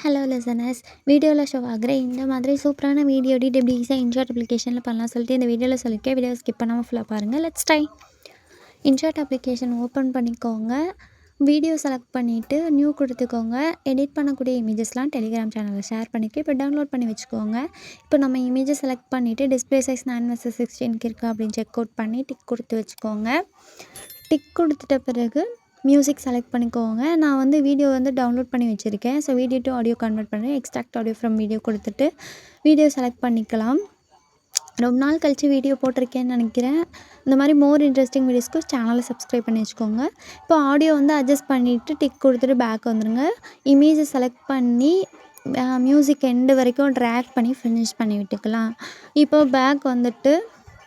Hello listeners. வீடியோவில் show ஆகிற இந்த மாதிரி சூப்பரான வீடியோ எடிட் எப்படி ஈஸியாக இன்ஷாட் அப்ளிகேஷனில் பண்ணலாம் சொல்லிட்டு இந்த வீடியோவில் சொல்லியிருக்கேன். வீடியோ ஸ்கிப் பண்ணாமல் ஃபுல்லாக பாருங்கள். Let's try. InShot application open பண்ணிக்கோங்க. வீடியோ செலக்ட் பண்ணிவிட்டு நியூ கொடுத்துக்கோங்க. எடிட் பண்ணக்கூடிய இமேஜஸ்லாம் டெலிகிராம் சேனலில் ஷேர் பண்ணிவிட்டு இப்போ டவுன்லோட் பண்ணி வச்சுக்கோங்க. இப்போ நம்ம இமேஜை செலக்ட் பண்ணிவிட்டு டிஸ்பிளே சைஸ் 9:16 இருக்கா அப்படின்னு செக் அவுட் பண்ணி டிக் கொடுத்து வச்சுக்கோங்க. டிக் கொடுத்துட்ட பிறகு மியூசிக் செலக்ட் பண்ணிக்கோங்க. நான் வந்து வீடியோ வந்து டவுன்லோட் பண்ணி வச்சுருக்கேன். So video to audio convert பண்ணி எக்ஸ்ட்ராக்ட் ஆடியோ ஃப்ரம் வீடியோ கொடுத்துட்டு வீடியோ செலக்ட் பண்ணிக்கலாம். ரொம்ப நாள் கழித்து வீடியோ போட்டிருக்கேன்னு நினைக்கிறேன். இந்த மாதிரி மோர் இன்ட்ரெஸ்டிங் வீடியோஸ்க்கு சேனலை சப்ஸ்கிரைப் பண்ணி வச்சுக்கோங்க. இப்போ ஆடியோ வந்து அட்ஜஸ்ட் பண்ணிவிட்டு டிக் கொடுத்துட்டு பேக் வந்துடுங்க. இமேஜை செலக்ட் பண்ணி மியூசிக் எண்டு வரைக்கும் ட்ராக் பண்ணி ஃபினிஷ் பண்ணி விட்டுக்கலாம். இப்போ பேக் வந்துட்டு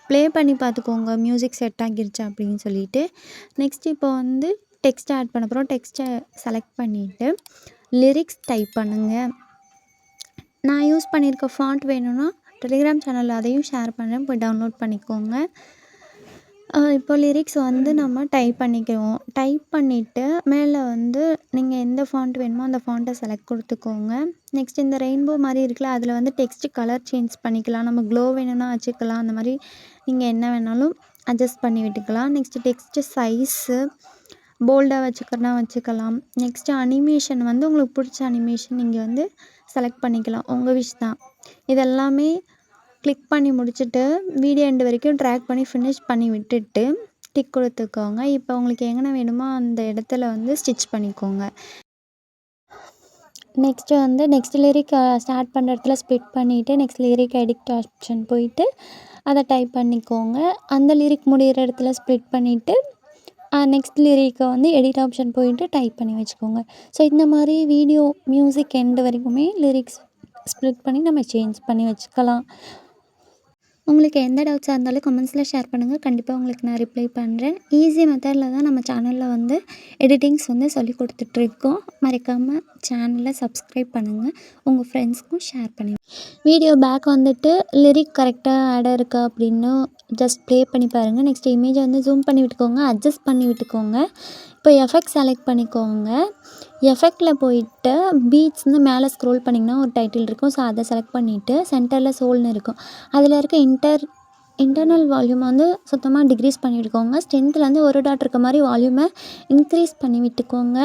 ப்ளே பண்ணி பார்த்துக்கோங்க மியூசிக் செட் ஆகிருச்சா அப்படின்னு சொல்லிட்டு. நெக்ஸ்ட் இப்போ வந்து டெக்ஸ்ட் ஆட் பண்ண போகிறோம். டெக்ஸ்ட்டை செலக்ட் பண்ணிவிட்டு லிரிக்ஸ் டைப் பண்ணுங்கள். நான் யூஸ் பண்ணியிருக்க ஃபாண்ட் வேணும்னா டெலிகிராம் சேனலில் அதையும் ஷேர் பண்ணுறேன், போய் டவுன்லோட் பண்ணிக்கோங்க. இப்போ லிரிக்ஸ் வந்து நம்ம டைப் பண்ணிக்குவோம். டைப் பண்ணிவிட்டு மேலே வந்து நீங்கள் எந்த ஃபாண்ட் வேணுமோ அந்த ஃபாண்ட்டை செலக்ட் கொடுத்துக்கோங்க. நெக்ஸ்ட் இந்த ரெயின்போ மாதிரி இருக்குல்ல, அதில் வந்து டெக்ஸ்ட் கலர் சேஞ்ச் பண்ணிக்கலாம். நம்ம க்ளோ வேணும்னா வச்சுக்கலாம். அந்த மாதிரி நீங்கள் என்ன வேணாலும் அட்ஜஸ்ட் பண்ணி விட்டுக்கலாம். நெக்ஸ்ட்டு டெக்ஸ்ட்டு சைஸு போல்டாக வச்சுக்கிறனா வச்சுக்கலாம். நெக்ஸ்ட்டு அனிமேஷன் வந்து உங்களுக்கு பிடிச்ச அனிமேஷன் நீங்கள் வந்து செலக்ட் பண்ணிக்கலாம். உங்கள் விஷ் தான். இதெல்லாமே கிளிக் பண்ணி முடிச்சுட்டு வீடியோ எண்டு வரைக்கும் ட்ராக் பண்ணி ஃபினிஷ் பண்ணி விட்டுட்டு டிக் கொடுத்துக்கோங்க. இப்போ உங்களுக்கு எங்கே வேணுமோ அந்த இடத்துல வந்து ஸ்டிச் பண்ணிக்கோங்க. நெக்ஸ்ட்டு வந்து நெக்ஸ்ட் லிரிக் ஸ்டார்ட் பண்ணுற இடத்துல ஸ்ப்ளிட் பண்ணிவிட்டு நெக்ஸ்ட் லிரிக் எடிட் ஆப்ஷன் போயிட்டு அதை டைப் பண்ணிக்கோங்க. அந்த லிரிக் முடிகிற இடத்துல ஸ்ப்ளிட் பண்ணிவிட்டு நெக்ஸ்ட் லிரிக்கை வந்து எடிட் ஆப்ஷன் போயிட்டு டைப் பண்ணி வச்சுக்கோங்க. ஸோ இந்த மாதிரி வீடியோ மியூசிக் எண்டு வரைக்குமே லிரிக்ஸ் ஸ்ப்ளிட் பண்ணி நம்ம சேஞ்ச் பண்ணி வச்சுக்கலாம். உங்களுக்கு எந்த டவுட்ஸாக இருந்தாலும் கமெண்ட்ஸில் ஷேர் பண்ணுங்கள். கண்டிப்பாக உங்களுக்கு நான் ரிப்ளை பண்ணுறேன். ஈஸி மெத்தடில் தான் நம்ம சேனலில் வந்து எடிட்டிங்ஸ் வந்து சொல்லி கொடுத்துட்ருக்கோம். மறக்காமல் சேனலை சப்ஸ்கிரைப் பண்ணுங்கள். உங்கள் ஃப்ரெண்ட்ஸ்க்கும் ஷேர் பண்ணுங்கள். வீடியோ பேக் வந்துட்டு லிரிக் கரெக்டாக ஆட் இருக்கா அப்படின்னு ஜஸ்ட் ப்ளே பண்ணி பாருங்கள். நெக்ஸ்ட் இமேஜை வந்து ஜூம் பண்ணி விட்டுக்கோங்க, அட்ஜஸ்ட் பண்ணி விட்டுக்கோங்க. இப்போ எஃபெக்ட் செலக்ட் பண்ணிக்கோங்க. எஃபெக்டில் போயிட்டு பீட்ஸ்னு மேலே ஸ்க்ரோல் பண்ணிங்கன்னா ஒரு டைட்டில் இருக்கும். ஸோ அதை செலக்ட் பண்ணிவிட்டு சென்டரில் சோல்னு இருக்கும். அதில் இருக்க இன்டர்னல் வால்யூம் வந்து சுத்தமாக டிக்ரீஸ் பண்ணி விட்டுக்கோங்க. ஸ்ட்ரென்த்லேருந்து ஒரு டாட் இருக்க மாதிரி வால்யூமை இன்க்ரீஸ் பண்ணி விட்டுக்கோங்க.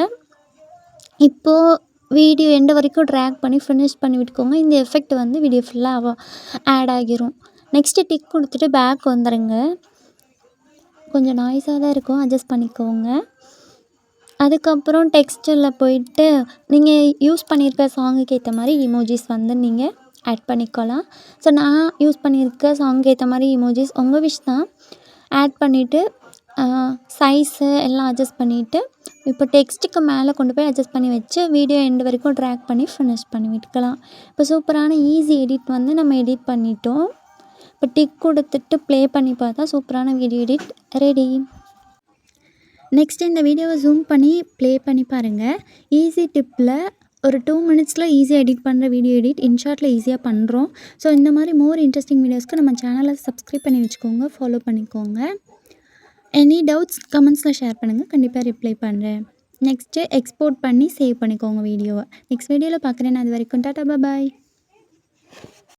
இப்போது வீடியோ எண்டு வரைக்கும் ட்ராக் பண்ணி ஃபினிஷ் பண்ணி விட்டுக்கோங்க. இந்த எஃபெக்ட் வந்து வீடியோ ஃபுல்லாக ஆட் ஆகிரும். நெக்ஸ்ட்டு டிக் கொடுத்துட்டு பேக் வந்துடுங்க. கொஞ்சம் நாய்ஸாக தான் இருக்கும், அட்ஜஸ்ட் பண்ணிக்கோங்க. அதுக்கப்புறம் டெக்ஸ்ட்டில் போயிட்டு நீங்கள் யூஸ் பண்ணியிருக்க சாங்குக்கு ஏற்ற மாதிரி இமோஜிஸ் வந்து நீங்கள் ஆட் பண்ணிக்கலாம். ஸோ நான் யூஸ் பண்ணியிருக்க சாங்குக்கு ஏற்ற மாதிரி இமோஜிஸ் உங்கள் விஷ் தான். ஆட் பண்ணிவிட்டு சைஸு எல்லாம் அட்ஜஸ்ட் பண்ணிவிட்டு இப்போ டெக்ஸ்ட்டுக்கு மேலே கொண்டு போய் அட்ஜஸ்ட் பண்ணி வச்சு வீடியோ எண்டு வரைக்கும் ட்ராக் பண்ணி ஃபினிஷ் பண்ணி விட்டுக்கலாம். இப்போ சூப்பரான ஈஸி எடிட் வந்து நம்ம எடிட் பண்ணிட்டோம். இப்போ டிக் கொடுத்துட்டு ப்ளே பண்ணி பார்த்தா சூப்பரான வீடியோ எடிட் ரெடி. நெக்ஸ்ட் இந்த வீடியோவை ஜூம் பண்ணி ப்ளே பண்ணி பாருங்கள். ஈஸி டிப்பில் ஒரு 2 மினிட்ஸில் ஈஸியாக எடிட் பண்ணுற வீடியோ எடிட் இன்ஷாட்டில் ஈஸியாக பண்ணுறோம். ஸோ இந்த மாதிரி மோர் இன்ட்ரெஸ்டிங் வீடியோஸ்க்கு நம்ம சேனலை சப்ஸ்கிரைப் பண்ணி வச்சுக்கோங்க, ஃபாலோ பண்ணிக்கோங்க. எனி டவுட்ஸ் கமெண்ட்ஸில் ஷேர் பண்ணுங்கள், கண்டிப்பாக ரிப்ளை பண்ணுறேன். நெக்ஸ்ட்டு எக்ஸ்போர்ட் பண்ணி சேவ் பண்ணிக்கோங்க வீடியோவை. நெக்ஸ்ட் வீடியோவில் பார்க்குறேன். அது வரைக்கும் டாட்டா பாய்.